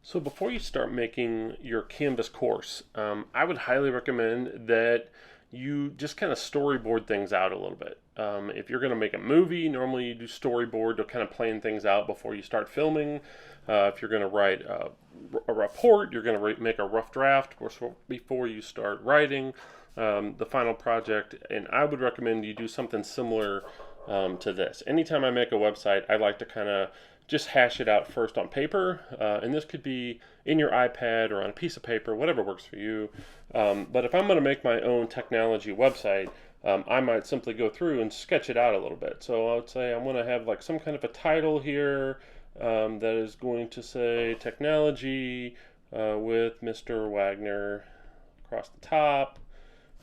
So before you start making your Canvas course, I would highly recommend that you just kind of storyboard things out a little bit. If you're going to make a movie, normally you do storyboard to kind of plan things out before you start filming. If you're going to write a report, you're going to make a rough draft before you start writing the final project. And I would recommend you do something similar to this. Anytime I make a website, I like to kind of just hash it out first on paper. And this could be in your iPad or on a piece of paper, whatever works for you. But if I'm going to make my own technology website, I might simply go through and sketch it out a little bit. So I would say I'm going to have like some kind of a title here that is going to say technology with Mr. Wagner across the top.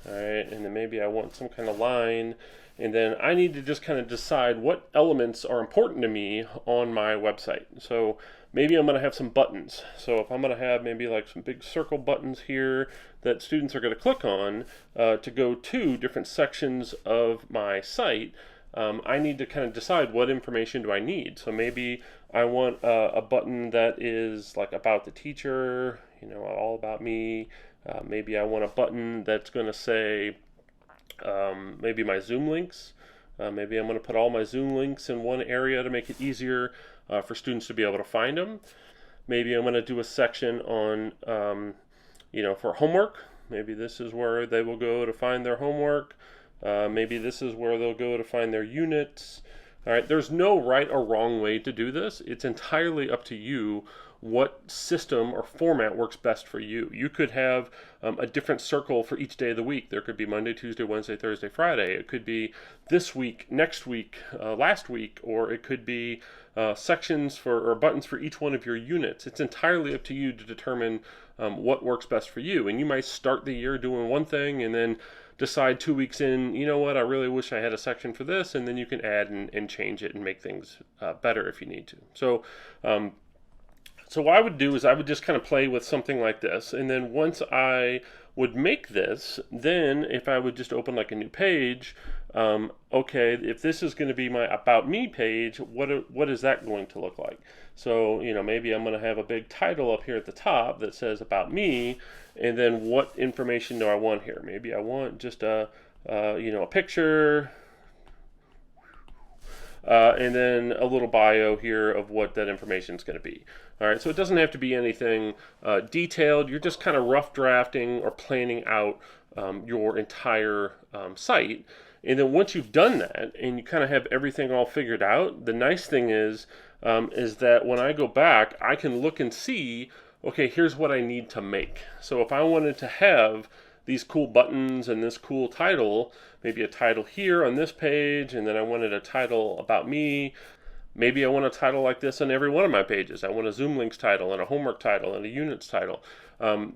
All right, and then maybe I want some kind of line, and then I need to just kind of decide what elements are important to me on my website. So maybe I'm going to have some buttons. So if I'm going to have maybe like some big circle buttons here that students are going to click on to go to different sections of my site, I need to kind of decide what information do I need. So maybe I want a button that is like about the teacher, all about me. Maybe I want a button that's going to say maybe my Zoom links. Maybe I'm going to put all my Zoom links in one area to make it easier for students to be able to find them. Maybe I'm going to do a section on, for homework. Maybe this is where they will go to find their homework. Maybe this is where they'll go to find their units. All right, there's no right or wrong way to do this. It's entirely up to you what system or format works best for you. You could have a different circle for each day of the week. There could be Monday, Tuesday, Wednesday, Thursday, Friday. It could be this week, next week, last week, or it could be sections or buttons for each one of your units. It's entirely up to you to determine what works best for you. And you might start the year doing one thing and then decide 2 weeks in, you know what, I really wish I had a section for this, and then you can add and change it and make things better if you need to. So what I would do is I would just kind of play with something like this, and then once I would make this, then if I would just open like a new page, okay, if this is going to be my About Me page, what is that going to look like? So, maybe I'm going to have a big title up here at the top that says About Me, and then what information do I want here? Maybe I want just a picture, and then a little bio here of what that information is going to be. All right, so it doesn't have to be anything detailed. You're just kind of rough drafting or planning out your entire site. And then once you've done that and you kind of have everything all figured out, the nice thing is that when I go back, I can look and see, okay, here's what I need to make. So if I wanted to have these cool buttons and this cool title, maybe a title here on this page, and then I wanted a title about me. Maybe I want a title like this on every one of my pages. I want a Zoom links title and a homework title and a units title.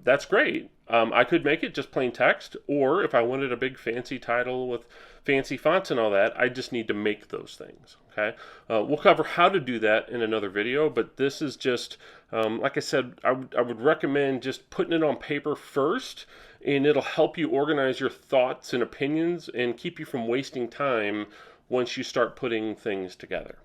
That's great. I could make it just plain text, or if I wanted a big fancy title with fancy fonts and all that, I just need to make those things. Okay, we'll cover how to do that in another video, but this is just, like I said, I would recommend just putting it on paper first, and it'll help you organize your thoughts and opinions and keep you from wasting time once you start putting things together.